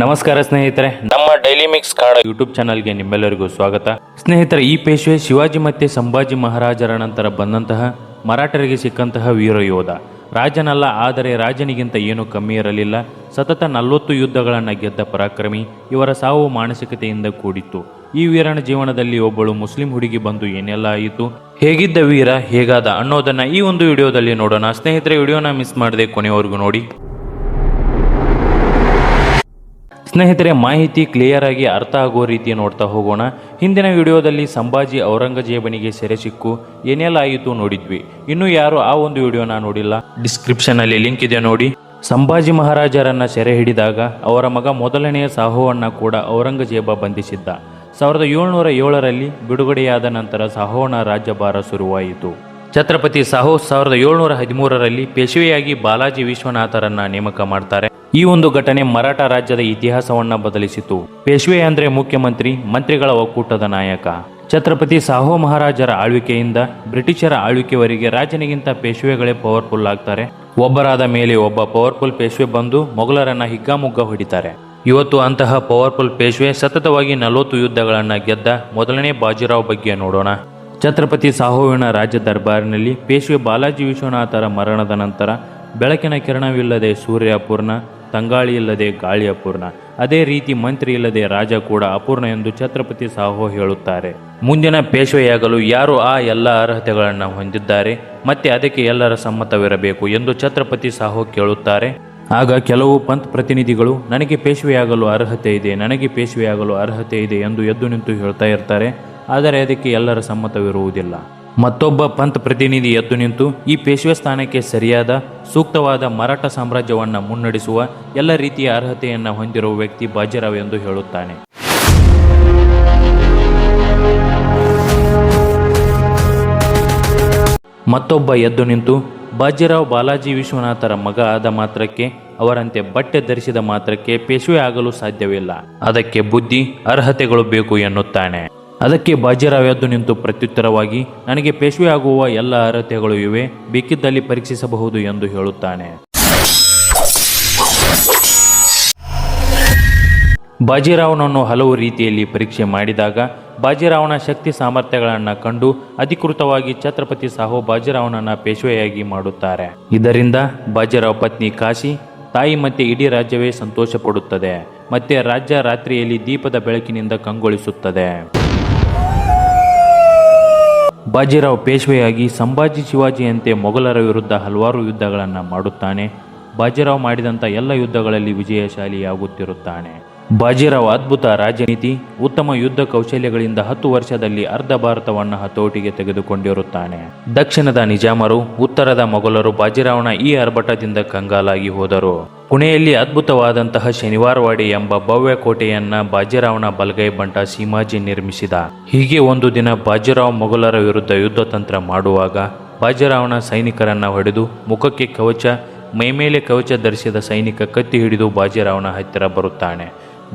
ನಮಸ್ಕಾರ ಸ್ನೇಹಿತರೆ, ನಮ್ಮ ಡೈಲಿ ಮಿಕ್ಸ್ ಕನ್ನಡ ಯೂಟ್ಯೂಬ್ ಚಾನಲ್ಗೆ ನಿಮ್ಮೆಲ್ಲರಿಗೂ ಸ್ವಾಗತ. ಸ್ನೇಹಿತರೆ, ಈ ಪೇಶ್ವೆ ಶಿವಾಜಿ ಮತ್ತೆ ಸಂಭಾಜಿ ಮಹಾರಾಜರ ನಂತರ ಬಂದಂತಹ ಮರಾಠರಿಗೆ ಸಿಕ್ಕಂತಹ ವೀರ ಯೋಧ. ರಾಜನಲ್ಲ, ಆದರೆ ರಾಜನಿಗಿಂತ ಏನೂ ಕಮ್ಮಿ ಇರಲಿಲ್ಲ. ಸತತ 40 ಯುದ್ಧಗಳನ್ನು ಗೆದ್ದ ಪರಾಕ್ರಮಿ. ಇವರ ಸಾವು ಮಾನಸಿಕತೆಯಿಂದ ಕೂಡಿತ್ತು. ಈ ವೀರನ ಜೀವನದಲ್ಲಿ ಒಬ್ಬಳು ಮುಸ್ಲಿಂ ಹುಡುಗಿ ಬಂದು ಏನೆಲ್ಲ ಆಯಿತು, ಹೇಗಿದ್ದ ವೀರ, ಹೇಗಾದ ಅನ್ನೋದನ್ನ ಈ ಒಂದು ವಿಡಿಯೋದಲ್ಲಿ ನೋಡೋಣ. ಸ್ನೇಹಿತರೆ, ವಿಡಿಯೋನ ಮಿಸ್ ಮಾಡದೆ ಕೊನೆವರೆಗೂ ನೋಡಿ. ಸ್ನೇಹಿತರೆ, ಮಾಹಿತಿ ಕ್ಲಿಯರ್ ಆಗಿ ಅರ್ಥ ಆಗೋ ರೀತಿ ನೋಡ್ತಾ ಹೋಗೋಣ. ಹಿಂದಿನ ವಿಡಿಯೋದಲ್ಲಿ ಸಂಭಾಜಿ ಔರಂಗಜೇಬನಿಗೆ ಸೆರೆ ಸಿಕ್ಕು ಏನೆಲ್ಲ ಆಯಿತು ನೋಡಿದ್ವಿ. ಇನ್ನು ಯಾರು ಆ ಒಂದು ವಿಡಿಯೋನ ನೋಡಿಲ್ಲ, ಡಿಸ್ಕ್ರಿಪ್ಷನ್ ಅಲ್ಲಿ ಲಿಂಕ್ ಇದೆ ನೋಡಿ. ಸಂಭಾಜಿ ಮಹಾರಾಜರನ್ನ ಸೆರೆ ಹಿಡಿದಾಗ ಅವರ ಮಗ ಮೊದಲನೆಯ ಸಾಹೋವನ್ನ ಕೂಡ ಔರಂಗಜೇಬ ಬಂಧಿಸಿದ್ದ. 1707ರಲ್ಲಿ ಬಿಡುಗಡೆಯಾದ ನಂತರ ಸಾಹೋವನ ರಾಜ್ಯಭಾರ ಶುರುವಾಯಿತು. ಛತ್ರಪತಿ ಸಾಹು 1713ರಲ್ಲಿ ಪೇಶ್ವೆಯಾಗಿ ಬಾಲಾಜಿ ವಿಶ್ವನಾಥರನ್ನ ನೇಮಕ ಮಾಡ್ತಾರೆ. ಈ ಒಂದು ಘಟನೆ ಮರಾಠ ರಾಜ್ಯದ ಇತಿಹಾಸವನ್ನ ಬದಲಿಸಿತು. ಪೇಶ್ವೆ ಅಂದ್ರೆ ಮುಖ್ಯಮಂತ್ರಿ, ಮಂತ್ರಿಗಳ ಒಕ್ಕೂಟದ ನಾಯಕ. ಛತ್ರಪತಿ ಸಾಹು ಮಹಾರಾಜರ ಆಳ್ವಿಕೆಯಿಂದ ಬ್ರಿಟಿಷರ ಆಳ್ವಿಕೆವರೆಗೆ ರಾಜನಿಗಿಂತ ಪೇಶ್ವೆಗಳೇ ಪವರ್ಫುಲ್ ಆಗ್ತಾರೆ. ಒಬ್ಬರಾದ ಮೇಲೆ ಒಬ್ಬ ಪವರ್ಫುಲ್ ಪೇಶ್ವೆ ಬಂದು ಮೊಘಲರನ್ನ ಹಿಗ್ಗಾಮುಗ್ಗ ಹೊಡಿತಾರೆ. ಇವತ್ತು ಅಂತಹ ಪವರ್ಫುಲ್ ಪೇಶ್ವೆ ಸತತವಾಗಿ 40 ಯುದ್ಧಗಳನ್ನ ಗೆದ್ದ ಮೊದಲನೇ ಬಾಜಿರಾವ್ ಬಗ್ಗೆ ನೋಡೋಣ. ಛತ್ರಪತಿ ಸಾಹುವಿನ ರಾಜ್ಯ ದರ್ಬಾರಿನಲ್ಲಿ ಪೇಶ್ವೆ ಬಾಲಾಜಿ ವಿಶ್ವನಾಥರ ಮರಣದ ನಂತರ ಬೆಳಕಿನ ಕಿರಣವಿಲ್ಲದೆ ಸೂರ್ಯ ಅಪೂರ್ಣ, ತಂಗಾಳಿ ಇಲ್ಲದೆ ಗಾಳಿ ಅಪೂರ್ಣ, ಅದೇ ರೀತಿ ಮಂತ್ರಿ ಇಲ್ಲದೆ ರಾಜ ಕೂಡ ಅಪೂರ್ಣ ಎಂದು ಛತ್ರಪತಿ ಸಾಹು ಹೇಳುತ್ತಾರೆ. ಮುಂದಿನ ಪೇಶ್ವೆಯಾಗಲು ಯಾರು ಆ ಎಲ್ಲ ಅರ್ಹತೆಗಳನ್ನು ಹೊಂದಿದ್ದಾರೆ ಮತ್ತೆ ಅದಕ್ಕೆ ಎಲ್ಲರ ಸಮ್ಮತವಿರಬೇಕು ಎಂದು ಛತ್ರಪತಿ ಸಾಹು ಕೇಳುತ್ತಾರೆ. ಆಗ ಕೆಲವು ಪಂತ್ ಪ್ರತಿನಿಧಿಗಳು ನನಗೆ ಪೇಶ್ವೆಯಾಗಲು ಅರ್ಹತೆ ಇದೆ, ನನಗೆ ಪೇಶ್ವೆಯಾಗಲು ಅರ್ಹತೆ ಇದೆ ಎಂದು ಎದ್ದು ನಿಂತು ಹೇಳ್ತಾ ಇರ್ತಾರೆ. ಆದರೆ ಅದಕ್ಕೆ ಎಲ್ಲರ ಸಮ್ಮತವಿರುವುದಿಲ್ಲ. ಮತ್ತೊಬ್ಬ ಪಂತ್ ಪ್ರತಿನಿಧಿ ಎದ್ದು ನಿಂತು ಈ ಪೇಶ್ವೆ ಸ್ಥಾನಕ್ಕೆ ಸರಿಯಾದ ಸೂಕ್ತವಾದ ಮರಾಠ ಸಾಮ್ರಾಜ್ಯವನ್ನು ಮುನ್ನಡೆಸುವ ಎಲ್ಲ ರೀತಿಯ ಅರ್ಹತೆಯನ್ನು ಹೊಂದಿರುವ ವ್ಯಕ್ತಿ ಬಾಜಿರಾವ್ ಎಂದು ಹೇಳುತ್ತಾನೆ. ಮತ್ತೊಬ್ಬ ಎದ್ದು ನಿಂತು ಬಾಜಿರಾವ್ ಬಾಲಾಜಿ ವಿಶ್ವನಾಥರ ಮಗ ಆದ ಮಾತ್ರಕ್ಕೆ, ಅವರಂತೆ ಬಟ್ಟೆ ಧರಿಸಿದ ಮಾತ್ರಕ್ಕೆ ಪೇಶ್ವೆ ಆಗಲು ಸಾಧ್ಯವಿಲ್ಲ. ಅದಕ್ಕೆ ಬುದ್ಧಿ, ಅರ್ಹತೆಗಳು ಬೇಕು ಎನ್ನುತ್ತಾನೆ. ಅದಕ್ಕೆ ಬಾಜಿರಾವ್ ಎದ್ದು ನಿಂತು ಪ್ರತ್ಯುತ್ತರವಾಗಿ ನನಗೆ ಪೇಶ್ವೆ ಆಗುವ ಎಲ್ಲ ಅರ್ಹತೆಗಳು ಇವೆ, ಬೇಕಿದ್ದಲ್ಲಿ ಪರೀಕ್ಷಿಸಬಹುದು ಎಂದು ಹೇಳುತ್ತಾನೆ. ಬಾಜಿರಾವ್ನನ್ನು ಹಲವು ರೀತಿಯಲ್ಲಿ ಪರೀಕ್ಷೆ ಮಾಡಿದಾಗ ಬಾಜಿರಾವ್ನ ಶಕ್ತಿ ಸಾಮರ್ಥ್ಯಗಳನ್ನು ಕಂಡು ಅಧಿಕೃತವಾಗಿ ಛತ್ರಪತಿ ಸಾಹು ಬಾಜಿರಾವ್ನನ್ನ ಪೇಶ್ವೆಯಾಗಿ ಮಾಡುತ್ತಾರೆ. ಇದರಿಂದ ಬಾಜಿರಾವ್ ಪತ್ನಿ ಕಾಶಿ, ತಾಯಿ ಮತ್ತೆ ಇಡೀ ರಾಜ್ಯವೇ ಸಂತೋಷ ಪಡುತ್ತದೆ. ಮತ್ತೆ ರಾಜ್ಯ ರಾತ್ರಿಯಲ್ಲಿ ದೀಪದ ಬೆಳಕಿನಿಂದ ಕಂಗೊಳಿಸುತ್ತದೆ. ಬಾಜಿರಾವ್ ಪೇಶ್ವೆಯಾಗಿ ಸಂಭಾಜಿ ಶಿವಾಜಿಯಂತೆ ಮೊಘಲರ ವಿರುದ್ಧ ಹಲವಾರು ಯುದ್ಧಗಳನ್ನು ಮಾಡುತ್ತಾನೆ. ಬಾಜಿರಾವ್ ಮಾಡಿದಂಥ ಎಲ್ಲ ಯುದ್ಧಗಳಲ್ಲಿ ವಿಜಯಶಾಲಿಯಾಗುತ್ತಿರುತ್ತಾನೆ. ಬಾಜಿರಾವ್ ಅದ್ಭುತ ರಾಜನೀತಿ, ಉತ್ತಮ ಯುದ್ಧ ಕೌಶಲ್ಯಗಳಿಂದ 10 ವರ್ಷದಲ್ಲಿ ಅರ್ಧ ಭಾರತವನ್ನು ಹತೋಟಿಗೆ ತೆಗೆದುಕೊಂಡಿರುತ್ತಾನೆ. ದಕ್ಷಿಣದ ನಿಜಾಮರು, ಉತ್ತರದ ಮೊಘಲರು ಬಾಜಿರಾವ್ನ ಈ ಆರ್ಭಟದಿಂದ ಕಂಗಾಲಾಗಿ ಹೋದರು. ಪುಣೆಯಲ್ಲಿ ಅದ್ಭುತವಾದಂತಹ ಶನಿವಾರವಾಡಿ ಎಂಬ ಭವ್ಯ ಕೋಟೆಯನ್ನ ಬಾಜಿರಾವ್ನ ಬಲಗೈ ಬಂಟ ಸೀಮಾಜಿ ನಿರ್ಮಿಸಿದ. ಹೀಗೆ ಒಂದು ದಿನ ಬಾಜಿರಾವ್ ಮೊಘಲರ ವಿರುದ್ಧ ಯುದ್ಧ ತಂತ್ರ ಮಾಡುವಾಗ ಬಾಜಿರಾವ್ನ ಸೈನಿಕರನ್ನ ಹೊಡೆದು ಮುಖಕ್ಕೆ ಕವಚ, ಮೈಮೇಲೆ ಕವಚ ಧರಿಸಿದ ಸೈನಿಕ ಕತ್ತಿ ಹಿಡಿದು ಬಾಜಿರಾವ್ನ ಹತ್ತಿರ ಬರುತ್ತಾನೆ.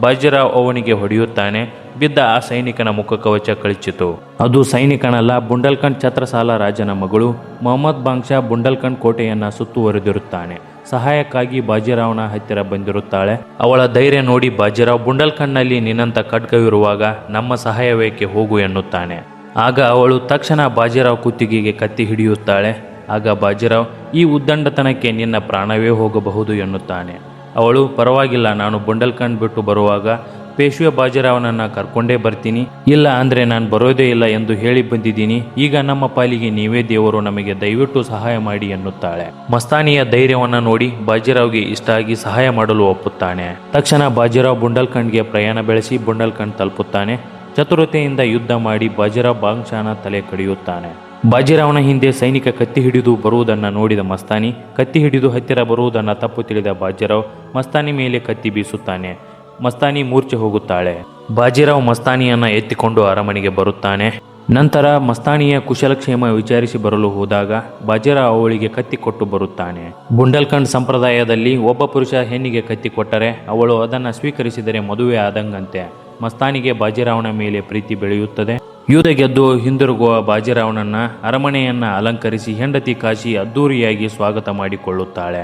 ಬಾಜಿರಾವ್ ಅವನಿಗೆ ಹೊಡೆಯುತ್ತಾನೆ. ಬಿದ್ದ ಆ ಸೈನಿಕನ ಮುಖ ಕವಚ ಕಳಚಿತು. ಅದು ಸೈನಿಕನಲ್ಲ, ಬುಂಡಲ್ಖಂಡ್ ಛತ್ರಸಾಲ ರಾಜನ ಮಗಳು ಮೊಹಮ್ಮದ್ ಬಾಂಗ್ಶಾ ಬುಂಡಲ್ಖಂಡ್ ಕೋಟೆಯನ್ನ ಸುತ್ತುವರೆದಿರುತ್ತಾನೆ. ಸಹಾಯಕ್ಕಾಗಿ ಬಾಜಿರಾವ್ನ ಹತ್ತಿರ ಬಂದಿರುತ್ತಾಳೆ. ಅವಳ ಧೈರ್ಯ ನೋಡಿ ಬಾಜಿರಾವ್ ಬುಂಡಲ್ಖಂಡ್ನಲ್ಲಿ ನಿನ್ನಂತ ಖಡ್ಗವಿರುವಾಗ ನಮ್ಮ ಸಹಾಯವೇಕೆ, ಹೋಗು ಎನ್ನುತ್ತಾನೆ. ಆಗ ಅವಳು ತಕ್ಷಣ ಬಾಜಿರಾವ್ ಕುತ್ತಿಗೆಗೆ ಕತ್ತಿ ಹಿಡಿಯುತ್ತಾಳೆ. ಆಗ ಬಾಜಿರಾವ್ ಈ ಉದ್ದಂಡತನಕ್ಕೆ ನಿನ್ನ ಪ್ರಾಣವೇ ಹೋಗಬಹುದು ಎನ್ನುತ್ತಾನೆ. ಅವಳು ಪರವಾಗಿಲ್ಲ, ನಾನು ಬುಂಡಲ್ಖಂಡ್ ಬಿಟ್ಟು ಬರುವಾಗ ಪೇಶ್ವೆ ಬಾಜಿರಾವ್ನನ್ನ ಕರ್ಕೊಂಡೇ ಬರ್ತೀನಿ, ಇಲ್ಲ ಅಂದ್ರೆ ನಾನು ಬರೋದೇ ಇಲ್ಲ ಎಂದು ಹೇಳಿ ಬಂದಿದ್ದೀನಿ. ಈಗ ನಮ್ಮ ಪಾಲಿಗೆ ನೀವೇ ದೇವರು, ನಮಗೆ ದಯವಿಟ್ಟು ಸಹಾಯ ಮಾಡಿ ಎನ್ನುತ್ತಾಳೆ. ಮಸ್ತಾನಿಯ ಧೈರ್ಯವನ್ನ ನೋಡಿ ಬಾಜಿರಾವ್ಗೆ ಇಷ್ಟ ಆಗಿ ಸಹಾಯ ಮಾಡಲು ಒಪ್ಪುತ್ತಾನೆ. ತಕ್ಷಣ ಬಾಜಿರಾವ್ ಬುಂಡಲ್ಖಂಡ್ಗೆ ಪ್ರಯಾಣ ಬೆಳೆಸಿ ಬುಂಡಲ್ಖಂಡ್ ತಲುಪುತ್ತಾನೆ. ಚತುರತೆಯಿಂದ ಯುದ್ಧ ಮಾಡಿ ಬಾಜಿರಾವ್ ಬಾಂಗ್ಶಾನ ತಲೆ ಕಡಿಯುತ್ತಾನೆ. ಬಾಜಿರಾವ್ನ ಹಿಂದೆ ಸೈನಿಕ ಕತ್ತಿ ಹಿಡಿದು ಬರುವುದನ್ನು ನೋಡಿದ ಮಸ್ತಾನಿ ಕತ್ತಿ ಹಿಡಿದು ಹತ್ತಿರ ಬರುವುದನ್ನು ತಪ್ಪು ತಿಳಿದ ಬಾಜಿರಾವ್ ಮಸ್ತಾನಿ ಮೇಲೆ ಕತ್ತಿ ಬೀಸುತ್ತಾನೆ. ಮಸ್ತಾನಿ ಮೂರ್ಛೆ ಹೋಗುತ್ತಾಳೆ. ಬಾಜಿರಾವ್ ಮಸ್ತಾನಿಯನ್ನ ಎತ್ತಿಕೊಂಡು ಅರಮನೆಗೆ ಬರುತ್ತಾನೆ. ನಂತರ ಮಸ್ತಾನಿಯ ಕುಶಲಕ್ಷೇಮ ವಿಚಾರಿಸಿ ಬರಲು ಹೋದಾಗ ಬಾಜಿರಾವ್ ಅವಳಿಗೆ ಕತ್ತಿ ಕೊಟ್ಟು ಬರುತ್ತಾನೆ. ಬುಂಡಲ್ಖಂಡ್ ಸಂಪ್ರದಾಯದಲ್ಲಿ ಒಬ್ಬ ಪುರುಷ ಹೆಣ್ಣಿಗೆ ಕತ್ತಿ ಕೊಟ್ಟರೆ ಅವಳು ಅದನ್ನು ಸ್ವೀಕರಿಸಿದರೆ ಮದುವೆ ಆದಂಗಂತೆ. ಮಸ್ತಾನಿಗೆ ಬಾಜಿರಾವ್ನ ಮೇಲೆ ಪ್ರೀತಿ ಬೆಳೆಯುತ್ತದೆ. ಯುದ್ಧ ಗೆದ್ದು ಹಿಂದಿರುಗುವ ಬಾಜಿರಾವ್ನನ್ನ ಅರಮನೆಯನ್ನ ಅಲಂಕರಿಸಿ ಹೆಂಡತಿ ಕಾಶಿ ಅದ್ದೂರಿಯಾಗಿ ಸ್ವಾಗತ ಮಾಡಿಕೊಳ್ಳುತ್ತಾಳೆ.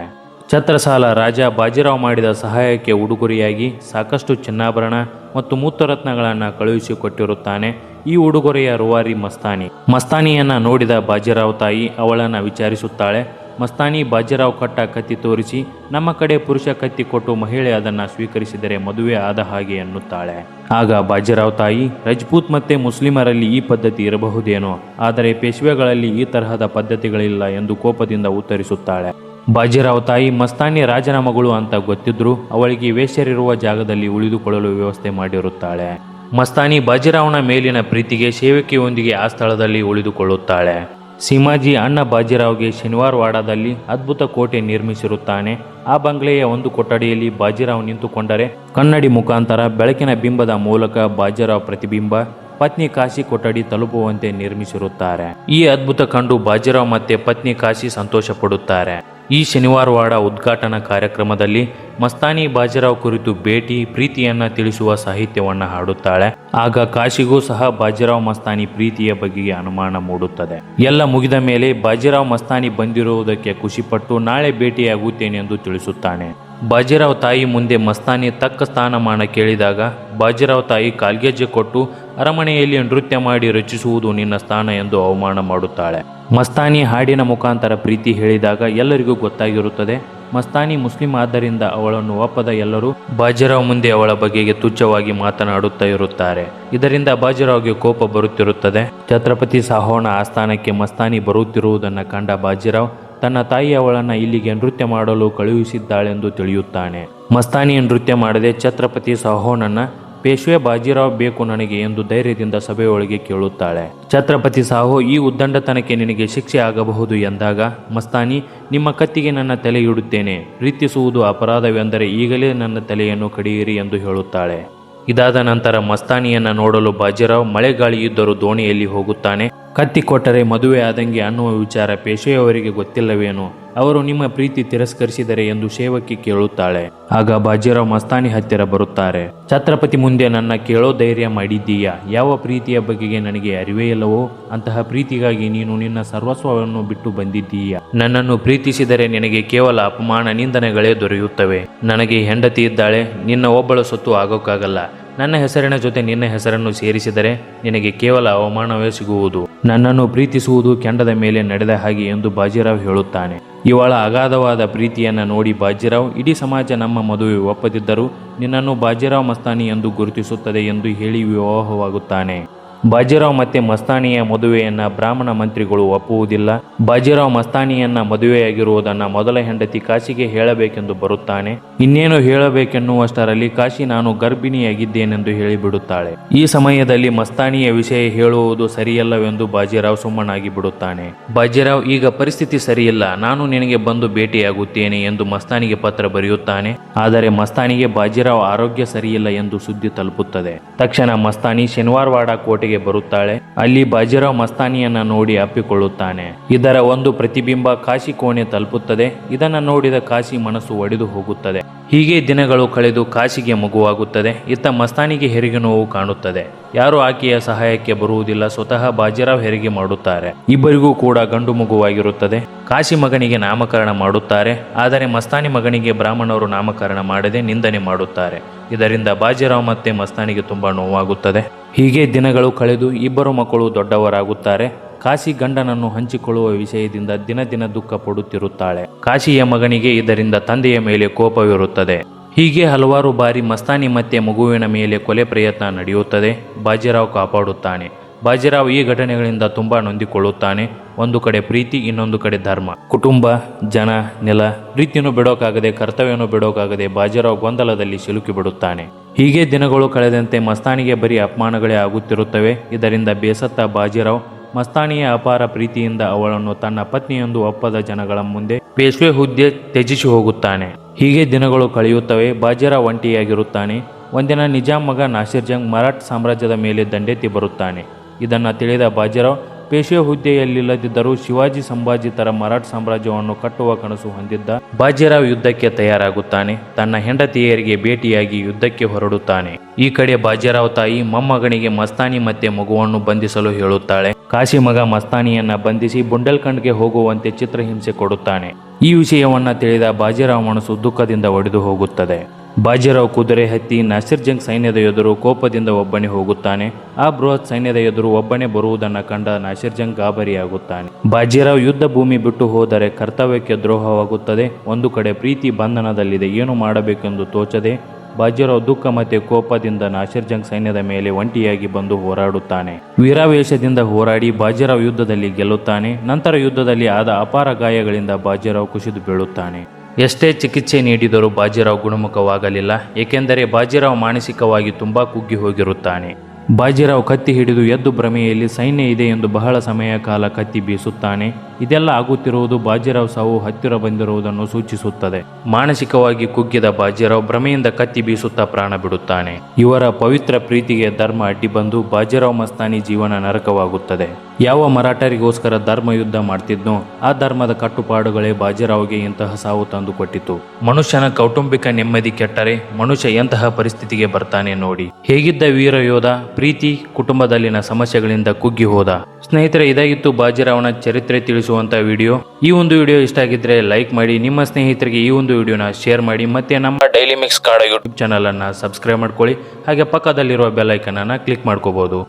ಛತ್ರಸಾಲ ರಾಜ ಬಾಜಿರಾವ್ ಮಾಡಿದ ಸಹಾಯಕ್ಕೆ ಉಡುಗೊರೆಯಾಗಿ ಸಾಕಷ್ಟು ಚಿನ್ನಾಭರಣ ಮತ್ತು ಮುತ್ತುರತ್ನಗಳನ್ನು ಕಳುಹಿಸಿಕೊಟ್ಟಿರುತ್ತಾನೆ. ಈ ಉಡುಗೊರೆಯ ರೂವಾರಿ ಮಸ್ತಾನಿ. ಮಸ್ತಾನಿಯನ್ನ ನೋಡಿದ ಬಾಜಿರಾವ್ ತಾಯಿ ಅವಳನ್ನು ವಿಚಾರಿಸುತ್ತಾಳೆ. ಮಸ್ತಾನಿ ಬಾಜಿರಾವ್ ಕಟ್ಟ ಕತ್ತಿ ತೋರಿಸಿ, ನಮ್ಮ ಕಡೆ ಪುರುಷ ಕತ್ತಿ ಕೊಟ್ಟು ಮಹಿಳೆ ಅದನ್ನು ಸ್ವೀಕರಿಸಿದರೆ ಮದುವೆ ಆದ ಹಾಗೆ ಎನ್ನುತ್ತಾಳೆ. ಆಗ ಬಾಜಿರಾವ್ ತಾಯಿ, ರಜಪೂತ್ ಮತ್ತೆ ಮುಸ್ಲಿಮರಲ್ಲಿ ಈ ಪದ್ಧತಿ ಇರಬಹುದೇನೋ, ಆದರೆ ಪೇಶ್ವೆಗಳಲ್ಲಿ ಈ ತರಹದ ಪದ್ಧತಿಗಳಿಲ್ಲ ಎಂದು ಕೋಪದಿಂದ ಉತ್ತರಿಸುತ್ತಾಳೆ. ಬಾಜಿರಾವ್ ತಾಯಿ ಮಸ್ತಾನಿ ರಾಜನ ಮಗಳು ಅಂತ ಗೊತ್ತಿದ್ರೂ ಅವಳಿಗೆ ವೇಶ್ಯರಿರುವ ಜಾಗದಲ್ಲಿ ಉಳಿದುಕೊಳ್ಳಲು ವ್ಯವಸ್ಥೆ ಮಾಡಿರುತ್ತಾಳೆ. ಮಸ್ತಾನಿ ಬಾಜಿರಾವ್ನ ಮೇಲಿನ ಪ್ರೀತಿಗೆ ಸೇವಕಿಯೊಂದಿಗೆ ಆ ಸ್ಥಳದಲ್ಲಿ ಉಳಿದುಕೊಳ್ಳುತ್ತಾಳೆ. ಸೀಮಾಜಿ ಅಣ್ಣ ಬಾಜಿರಾವ್ಗೆ ಶನಿವಾರವಾಡದಲ್ಲಿ ಅದ್ಭುತ ಕೋಟೆ ನಿರ್ಮಿಸಿರುತ್ತಾನೆ. ಆ ಬಂಗ್ಲೆಯ ಒಂದು ಕೊಠಡಿಯಲ್ಲಿ ಬಾಜಿರಾವ್ ನಿಂತುಕೊಂಡರೆ ಕನ್ನಡಿ ಮುಖಾಂತರ ಬೆಳಕಿನ ಬಿಂಬದ ಮೂಲಕ ಬಾಜಿರಾವ್ ಪ್ರತಿಬಿಂಬ ಪತ್ನಿ ಕಾಶಿ ಕೊಠಡಿ ತಲುಪುವಂತೆ ನಿರ್ಮಿಸಿರುತ್ತಾರೆ. ಈ ಅದ್ಭುತ ಕಂಡು ಬಾಜಿರಾವ್ ಮತ್ತೆ ಪತ್ನಿ ಕಾಶಿ ಸಂತೋಷ ಪಡುತ್ತಾರೆ. ಈ ಶನಿವಾರವಾಡ ಉದ್ಘಾಟನಾ ಕಾರ್ಯಕ್ರಮದಲ್ಲಿ ಮಸ್ತಾನಿ ಬಾಜಿರಾವ್ ಕುರಿತು ಭೇಟಿ ಪ್ರೀತಿಯನ್ನ ತಿಳಿಸುವ ಸಾಹಿತ್ಯವನ್ನು ಹಾಡುತ್ತಾಳೆ. ಆಗ ಕಾಶಿಗೂ ಸಹ ಬಾಜಿರಾವ್ ಮಸ್ತಾನಿ ಪ್ರೀತಿಯ ಬಗೆಗೆ ಅನುಮಾನ ಮೂಡುತ್ತದೆ. ಎಲ್ಲ ಮುಗಿದ ಮೇಲೆ ಬಾಜಿರಾವ್ ಮಸ್ತಾನಿ ಬಂದಿರುವುದಕ್ಕೆ ಖುಷಿಪಟ್ಟು ನಾಳೆ ಭೇಟಿಯಾಗುತ್ತೇನೆ ಎಂದು ತಿಳಿಸುತ್ತಾನೆ. ಬಾಜಿರಾವ್ ತಾಯಿ ಮುಂದೆ ಮಸ್ತಾನಿ ತಕ್ಕ ಸ್ಥಾನಮಾನ ಕೇಳಿದಾಗ ಬಾಜಿರಾವ್ ತಾಯಿ ಕಾಲ್ಗೆಜ್ಜೆ ಕೊಟ್ಟು ಅರಮನೆಯಲ್ಲಿ ನೃತ್ಯ ಮಾಡಿ ರಚಿಸುವುದು ನಿನ್ನ ಸ್ಥಾನ ಎಂದು ಅವಮಾನ ಮಾಡುತ್ತಾಳೆ. ಮಸ್ತಾನಿ ಹಾಡಿನ ಮುಖಾಂತರ ಪ್ರೀತಿ ಹೇಳಿದಾಗ ಎಲ್ಲರಿಗೂ ಗೊತ್ತಾಗಿರುತ್ತದೆ. ಮಸ್ತಾನಿ ಮುಸ್ಲಿಂ ಆದ್ದರಿಂದ ಅವಳನ್ನು ಒಪ್ಪದ ಎಲ್ಲರೂ ಬಾಜಿರಾವ್ ಮುಂದೆ ಅವಳ ಬಗೆಗೆ ತುಚ್ಛವಾಗಿ ಮಾತನಾಡುತ್ತಾ ಇರುತ್ತಾರೆ. ಇದರಿಂದ ಬಾಜಿರಾವ್ಗೆ ಕೋಪ ಬರುತ್ತಿರುತ್ತದೆ. ಛತ್ರಪತಿ ಸಾಹೋನ ಆಸ್ಥಾನಕ್ಕೆ ಮಸ್ತಾನಿ ಬರುತ್ತಿರುವುದನ್ನು ಕಂಡ ಬಾಜಿರಾವ್ ತನ್ನ ತಾಯಿ ಅವಳನ್ನು ಇಲ್ಲಿಗೆ ನೃತ್ಯ ಮಾಡಲು ಕಳುಹಿಸಿದ್ದಾಳೆಂದು ತಿಳಿಯುತ್ತಾನೆ. ಮಸ್ತಾನಿ ನೃತ್ಯ ಮಾಡದೆ ಛತ್ರಪತಿ ಸಾಹೋನನ್ನ ಪೇಶ್ವೆ ಬಾಜಿರಾವ್ ಬೇಕು ನನಗೆ ಎಂದು ಧೈರ್ಯದಿಂದ ಸಭೆಯೊಳಗೆ ಕೇಳುತ್ತಾಳೆ. ಛತ್ರಪತಿ ಸಾಹೋ, ಈ ಉದ್ದಂಡತನಕ್ಕೆ ನಿನಗೆ ಶಿಕ್ಷೆ ಆಗಬಹುದು ಎಂದಾಗ ಮಸ್ತಾನಿ, ನಿಮ್ಮ ಕತ್ತಿಗೆ ನನ್ನ ತಲೆ ಇಡುತ್ತೇನೆ, ಪ್ರೀತಿಸುವುದು ಅಪರಾಧವೆಂದರೆ ಈಗಲೇ ನನ್ನ ತಲೆಯನ್ನು ಕಡಿಯಿರಿ ಎಂದು ಹೇಳುತ್ತಾಳೆ. ಇದಾದ ನಂತರ ಮಸ್ತಾನಿಯನ್ನ ನೋಡಲು ಬಾಜಿರಾವ್ ಮಳೆಗಾಳಿ ಇದ್ದರೂ ದೋಣಿಯಲ್ಲಿ ಹೋಗುತ್ತಾನೆ. ಕತ್ತಿ ಕೊಟ್ಟರೆ ಮದುವೆ ಆದಂಗೆ ಅನ್ನುವ ವಿಚಾರ ಪೇಶ್ವೆಯವರಿಗೆ ಗೊತ್ತಿಲ್ಲವೇನೋ, ಅವರು ನಿಮ್ಮ ಪ್ರೀತಿ ತಿರಸ್ಕರಿಸಿದರೆ ಎಂದು ಸೇವಕಿ ಕೇಳುತ್ತಾಳೆ. ಆಗ ಬಾಜಿರಾವ್ ಮಸ್ತಾನಿ ಹತ್ತಿರ ಬರುತ್ತಾರೆ. ಛತ್ರಪತಿ ಮುಂದೆ ನನ್ನ ಕೇಳೋ ಧೈರ್ಯ ಮಾಡಿದ್ದೀಯಾ? ಯಾವ ಪ್ರೀತಿಯ ಬಗೆಗೆ ನನಗೆ ಅರಿವೇ ಇಲ್ಲವೋ ಅಂತಹ ಪ್ರೀತಿಗಾಗಿ ನೀನು ನಿನ್ನ ಸರ್ವಸ್ವವನ್ನು ಬಿಟ್ಟು ಬಂದಿದ್ದೀಯಾ? ನನ್ನನ್ನು ಪ್ರೀತಿಸಿದರೆ ನಿನಗೆ ಕೇವಲ ಅಪಮಾನ ನಿಂದನೆಗಳೇ ದೊರೆಯುತ್ತವೆ. ನನಗೆ ಹೆಂಡತಿ ಇದ್ದಾಳೆ, ನಿನ್ನ ಒಬ್ಬಳ ಸೊತ್ತು ಆಗೋಕ್ಕಾಗಲ್ಲ. ನನ್ನ ಹೆಸರಿನ ಜೊತೆ ನಿನ್ನ ಹೆಸರನ್ನು ಸೇರಿಸಿದರೆ ನಿನಗೆ ಕೇವಲ ಅವಮಾನವೇ ಸಿಗುವುದು. ನನ್ನನ್ನು ಪ್ರೀತಿಸುವುದು ಕೆಂಡದ ಮೇಲೆ ನಡೆದ ಹಾಗೆ ಎಂದು ಬಾಜಿರಾವ್ ಹೇಳುತ್ತಾನೆ. ಇವಳ ಅಗಾಧವಾದ ಪ್ರೀತಿಯನ್ನು ನೋಡಿ ಬಾಜಿರಾವ್, ಇಡೀ ಸಮಾಜ ನಮ್ಮ ಮದುವೆ ಒಪ್ಪದಿದ್ದರೂ ನಿನ್ನನ್ನು ಬಾಜಿರಾವ್ ಮಸ್ತಾನಿ ಎಂದು ಗುರುತಿಸುತ್ತದೆ ಎಂದು ಹೇಳಿ ವಿವಾಹವಾಗುತ್ತಾನೆ. ಬಾಜಿರಾವ್ ಮತ್ತೆ ಮಸ್ತಾನಿಯ ಮದುವೆಯನ್ನ ಬ್ರಾಹ್ಮಣ ಮಂತ್ರಿಗಳು ಒಪ್ಪುವುದಿಲ್ಲ. ಬಾಜಿರಾವ್ ಮಸ್ತಾನಿಯನ್ನ ಮದುವೆಯಾಗಿರುವುದನ್ನು ಮೊದಲ ಹೆಂಡತಿ ಕಾಶಿಗೆ ಹೇಳಬೇಕೆಂದು ಬರುತ್ತಾನೆ. ಇನ್ನೇನು ಹೇಳಬೇಕೆನ್ನುವಷ್ಟರಲ್ಲಿ ಕಾಶಿ ನಾನು ಗರ್ಭಿಣಿಯಾಗಿದ್ದೇನೆಂದು ಹೇಳಿಬಿಡುತ್ತಾಳೆ. ಈ ಸಮಯದಲ್ಲಿ ಮಸ್ತಾನಿಯ ವಿಷಯ ಹೇಳುವುದು ಸರಿಯಲ್ಲವೆಂದು ಬಾಜಿರಾವ್ ಸುಮ್ಮನಾಗಿ ಬಿಡುತ್ತಾನೆ. ಬಾಜಿರಾವ್, ಈಗ ಪರಿಸ್ಥಿತಿ ಸರಿಯಿಲ್ಲ, ನಾನು ನಿನಗೆ ಬಂದು ಭೇಟಿಯಾಗುತ್ತೇನೆ ಎಂದು ಮಸ್ತಾನಿಗೆ ಪತ್ರ ಬರೆಯುತ್ತಾನೆ. ಆದರೆ ಮಸ್ತಾನಿಗೆ ಬಾಜಿರಾವ್ ಆರೋಗ್ಯ ಸರಿಯಿಲ್ಲ ಎಂದು ಸುದ್ದಿ ತಲುಪುತ್ತದೆ. ತಕ್ಷಣ ಮಸ್ತಾನಿ ಶನಿವಾರವಾಡ ಕೋಟೆಗೆ ಬರುತ್ತಾಳೆ. ಅಲ್ಲಿ ಬಾಜಿರಾವ್ ಮಸ್ತಾನಿಯನ್ನ ನೋಡಿ ಅಪ್ಪಿಕೊಳ್ಳುತ್ತಾನೆ. ಇದರ ಒಂದು ಪ್ರತಿಬಿಂಬ ಕಾಶಿ ಕೋಣೆ ತಲುಪುತ್ತದೆ. ಇದನ್ನು ನೋಡಿದ ಕಾಶಿ ಮನಸ್ಸು ಒಡೆದು ಹೋಗುತ್ತದೆ. ಹೀಗೆ ದಿನಗಳು ಕಳೆದು ಕಾಶಿಗೆ ಮಗುವಾಗುತ್ತದೆ. ಇತ್ತ ಮಸ್ತಾನಿಗೆ ಹೆರಿಗೆ ನೋವು ಕಾಣುತ್ತದೆ. ಯಾರು ಆಕೆಯ ಸಹಾಯಕ್ಕೆ ಬರುವುದಿಲ್ಲ. ಸ್ವತಃ ಬಾಜಿರಾವ್ ಹೆರಿಗೆ ಮಾಡುತ್ತಾರೆ. ಇಬ್ಬರಿಗೂ ಕೂಡ ಗಂಡು ಮಗುವಾಗಿರುತ್ತದೆ. ಕಾಶಿ ಮಗನಿಗೆ ನಾಮಕರಣ ಮಾಡುತ್ತಾರೆ. ಆದರೆ ಮಸ್ತಾನಿ ಮಗನಿಗೆ ಬ್ರಾಹ್ಮಣರು ನಾಮಕರಣ ಮಾಡದೆ ನಿಂದನೆ ಮಾಡುತ್ತಾರೆ. ಇದರಿಂದ ಬಾಜಿರಾವ್ ಮತ್ತೆ ಮಸ್ತಾನಿಗೆ ತುಂಬಾ ನೋವಾಗುತ್ತದೆ. ಹೀಗೆ ದಿನಗಳು ಕಳೆದು ಇಬ್ಬರು ಮಕ್ಕಳು ದೊಡ್ಡವರಾಗುತ್ತಾರೆ. ಕಾಶಿ ಗಂಡನನ್ನು ಹಂಚಿಕೊಳ್ಳುವ ವಿಷಯದಿಂದ ದಿನ ದಿನ ದುಃಖ ಪಡುತ್ತಿರುತ್ತಾಳೆ. ಕಾಶಿಯ ಮಗನಿಗೆ ಇದರಿಂದ ತಂದೆಯ ಮೇಲೆ ಕೋಪವಿರುತ್ತದೆ. ಹೀಗೆ ಹಲವಾರು ಬಾರಿ ಮಸ್ತಾನಿ ಮತ್ತೆ ಮಗುವಿನ ಮೇಲೆ ಕೊಲೆ ಪ್ರಯತ್ನ ನಡೆಯುತ್ತದೆ. ಬಾಜಿರಾವ್ ಕಾಪಾಡುತ್ತಾನೆ. ಬಾಜಿರಾವ್ ಈ ಘಟನೆಗಳಿಂದ ತುಂಬಾ ನೊಂದಿಕೊಳ್ಳುತ್ತಾನೆ. ಒಂದು ಕಡೆ ಪ್ರೀತಿ, ಇನ್ನೊಂದು ಕಡೆ ಧರ್ಮ, ಕುಟುಂಬ, ಜನ, ನೆಲ, ಪ್ರೀತಿಯನ್ನು ಬಿಡೋಕಾಗದೆ ಕರ್ತವ್ಯವನ್ನು ಬಿಡೋಕಾಗದೆ ಬಾಜಿರಾವ್ ಗೊಂದಲದಲ್ಲಿ ಸಿಲುಕಿಬಿಡುತ್ತಾನೆ. ಹೀಗೆ ದಿನಗಳು ಕಳೆದಂತೆ ಮಸ್ತಾನಿಗೆ ಬರೀ ಅಪಮಾನಗಳೇ ಆಗುತ್ತಿರುತ್ತವೆ. ಇದರಿಂದ ಬೇಸತ್ತ ಬಾಜಿರಾವ್ ಮಸ್ತಾನಿಯ ಅಪಾರ ಪ್ರೀತಿಯಿಂದ ಅವಳನ್ನು ತನ್ನ ಪತ್ನಿಯೊಂದು ಒಪ್ಪದ ಜನಗಳ ಮುಂದೆ ಪೇಶ್ವೆ ಹುದ್ದೆ ತ್ಯಜಿಸಿ ಹೋಗುತ್ತಾನೆ. ಹೀಗೆ ದಿನಗಳು ಕಳೆಯುತ್ತವೆ. ಬಾಜಿರಾವ್ ಒಂಟಿಯಾಗಿರುತ್ತಾನೆ. ಒಂದಿನ ನಿಜಾಂ ಮಗ ನಾಸಿರ್ ಜಂಗ್ ಮರಾಠ ಸಾಮ್ರಾಜ್ಯದ ಮೇಲೆ ದಂಡೆತ್ತಿ ಬರುತ್ತಾನೆ. ಇದನ್ನು ತಿಳಿದ ಬಾಜಿರಾವ್ ಪೇಶ್ವೆ ಹುದ್ದೆಯಲ್ಲಿಲ್ಲದಿದ್ದರೂ ಶಿವಾಜಿ ಸಂಭಾಜಿ ತರ ಮರಾಠ ಸಾಮ್ರಾಜ್ಯವನ್ನು ಕಟ್ಟುವ ಕನಸು ಹೊಂದಿದ್ದ. ಬಾಜಿರಾವ್ ಯುದ್ಧಕ್ಕೆ ತಯಾರಾಗುತ್ತಾನೆ. ತನ್ನ ಹೆಂಡತಿಯರಿಗೆ ಭೇಟಿಯಾಗಿ ಯುದ್ಧಕ್ಕೆ ಹೊರಡುತ್ತಾನೆ. ಈ ಕಡೆ ಬಾಜಿರಾವ್ ತಾಯಿ ಮೊಮ್ಮಗನಿಗೆ ಮಸ್ತಾನಿ ಮತ್ತೆ ಮಗುವನ್ನು ಬಂಧಿಸಲು ಹೇಳುತ್ತಾಳೆ. ಕಾಶಿ ಮಗ ಮಸ್ತಾನಿಯನ್ನ ಬಂಧಿಸಿ ಬುಂಡೆಲ್ಖಂಡ್ಗೆ ಹೋಗುವಂತೆ ಚಿತ್ರಹಿಂಸೆ ಕೊಡುತ್ತಾನೆ. ಈ ವಿಷಯವನ್ನ ತಿಳಿದ ಬಾಜಿರಾವ್ ಮನಸ್ಸು ದುಃಖದಿಂದ ಒಡೆದು ಹೋಗುತ್ತದೆ. ಬಾಜಿರಾವ್ ಕುದುರೆ ಹತ್ತಿ ನಾಸಿರ್ ಜಂಗ್ ಸೈನ್ಯದ ಎದುರು ಕೋಪದಿಂದ ಒಬ್ಬನೇ ಹೋಗುತ್ತಾನೆ. ಆ ಬೃಹತ್ ಸೈನ್ಯದ ಎದುರು ಒಬ್ಬನೇ ಬರುವುದನ್ನು ಕಂಡ ನಾಸಿರ್ ಜಂಗ್ ಗಾಬರಿಯಾಗುತ್ತಾನೆ. ಬಾಜಿರಾವ್ ಯುದ್ಧ ಭೂಮಿ ಬಿಟ್ಟು ಹೋದರೆ ಕರ್ತವ್ಯಕ್ಕೆ ದ್ರೋಹವಾಗುತ್ತದೆ. ಒಂದು ಕಡೆ ಪ್ರೀತಿ ಬಂಧನದಲ್ಲಿದೆ, ಏನು ಮಾಡಬೇಕೆಂದು ತೋಚದೆ ಬಾಜಿರಾವ್ ದುಃಖ ಮತ್ತು ಕೋಪದಿಂದ ನಾಸಿರ್ ಜಂಗ್ ಸೈನ್ಯದ ಮೇಲೆ ಒಂಟಿಯಾಗಿ ಬಂದು ಹೋರಾಡುತ್ತಾನೆ. ವೀರಾವೇಶದಿಂದ ಹೋರಾಡಿ ಬಾಜಿರಾವ್ ಯುದ್ಧದಲ್ಲಿ ಗೆಲ್ಲುತ್ತಾನೆ. ನಂತರ ಯುದ್ಧದಲ್ಲಿ ಆದ ಅಪಾರ ಗಾಯಗಳಿಂದ ಬಾಜಿರಾವ್ ಕುಸಿದು ಬೀಳುತ್ತಾನೆ. ಎಷ್ಟೇ ಚಿಕಿತ್ಸೆ ನೀಡಿದರೂ ಬಾಜಿರಾವ್ ಗುಣಮುಖವಾಗಲಿಲ್ಲ, ಏಕೆಂದರೆ ಬಾಜಿರಾವ್ ಮಾನಸಿಕವಾಗಿ ತುಂಬಾ ಕುಗ್ಗಿ ಹೋಗಿರುತ್ತಾನೆ. ಬಾಜಿರಾವ್ ಕತ್ತಿ ಹಿಡಿದು ಎದ್ದು ಭ್ರಮೆಯಲ್ಲಿ ಸೈನ್ಯ ಇದೆ ಎಂದು ಬಹಳ ಸಮಯ ಕಾಲ ಕತ್ತಿ ಬೀಸುತ್ತಾನೆ. ಇದೆಲ್ಲ ಆಗುತ್ತಿರುವುದು ಬಾಜಿರಾವ್ ಸಾವು ಹತ್ತಿರ ಬಂದಿರುವುದನ್ನು ಸೂಚಿಸುತ್ತದೆ. ಮಾನಸಿಕವಾಗಿ ಕುಗ್ಗಿದ ಬಾಜಿರಾವ್ ಭ್ರಮೆಯಿಂದ ಕತ್ತಿ ಬೀಸುತ್ತಾ ಪ್ರಾಣ ಬಿಡುತ್ತಾನೆ. ಇವರ ಪವಿತ್ರ ಪ್ರೀತಿಗೆ ಧರ್ಮ ಅಡ್ಡಿ ಬಂದು ಬಾಜಿರಾವ್ ಮಸ್ತಾನಿ ಜೀವನ ನರಕವಾಗುತ್ತದೆ. ಯಾವ ಮರಾಠರಿಗೋಸ್ಕರ ಧರ್ಮ ಯುದ್ಧ ಮಾಡ್ತಿದ್ನೋ ಆ ಧರ್ಮದ ಕಟ್ಟುಪಾಡುಗಳೇ ಬಾಜಿರಾವ್ಗೆ ಇಂತಹ ಸಾವು ತಂದು ಕೊಟ್ಟಿತು. ಮನುಷ್ಯನ ಕೌಟುಂಬಿಕ ನೆಮ್ಮದಿ ಕೆಟ್ಟರೆ ಮನುಷ್ಯ ಎಂತಹ ಪರಿಸ್ಥಿತಿಗೆ ಬರ್ತಾನೆ ನೋಡಿ. ಹೇಗಿದ್ದ ವೀರ ಯೋಧ ಪ್ರೀತಿ ಕುಟುಂಬದಲ್ಲಿನ ಸಮಸ್ಯೆಗಳಿಂದ ಕುಗ್ಗಿ ಹೋದ. ಸ್ನೇಹಿತರೆ, ಇದಾಗಿತ್ತು ಬಾಜಿರಾವ್ನ ಚರಿತ್ರೆ ತಿಳಿಸುವಂತ ವಿಡಿಯೋ. ಈ ಒಂದು ವಿಡಿಯೋ ಇಷ್ಟ ಆಗಿದ್ರೆ ಲೈಕ್ ಮಾಡಿ, ನಿಮ್ಮ ಸ್ನೇಹಿತರಿಗೆ ಈ ಒಂದು ವಿಡಿಯೋನ ಶೇರ್ ಮಾಡಿ, ಮತ್ತೆ ನಮ್ಮ ಡೈಲಿ ಮಿಕ್ಸ್ ಕಾಡ ಯೂಟ್ಯೂಬ್ ಚಾನಲ್ ಅನ್ನ ಸಬ್ಸ್ಕ್ರೈಬ್ ಮಾಡ್ಕೊಳ್ಳಿ. ಹಾಗೆ ಪಕ್ಕದಲ್ಲಿರುವ ಬೆಲ್ ಐಕನ್ ಅನ್ನ ಕ್ಲಿಕ್ ಮಾಡ್ಕೋಬಹುದು.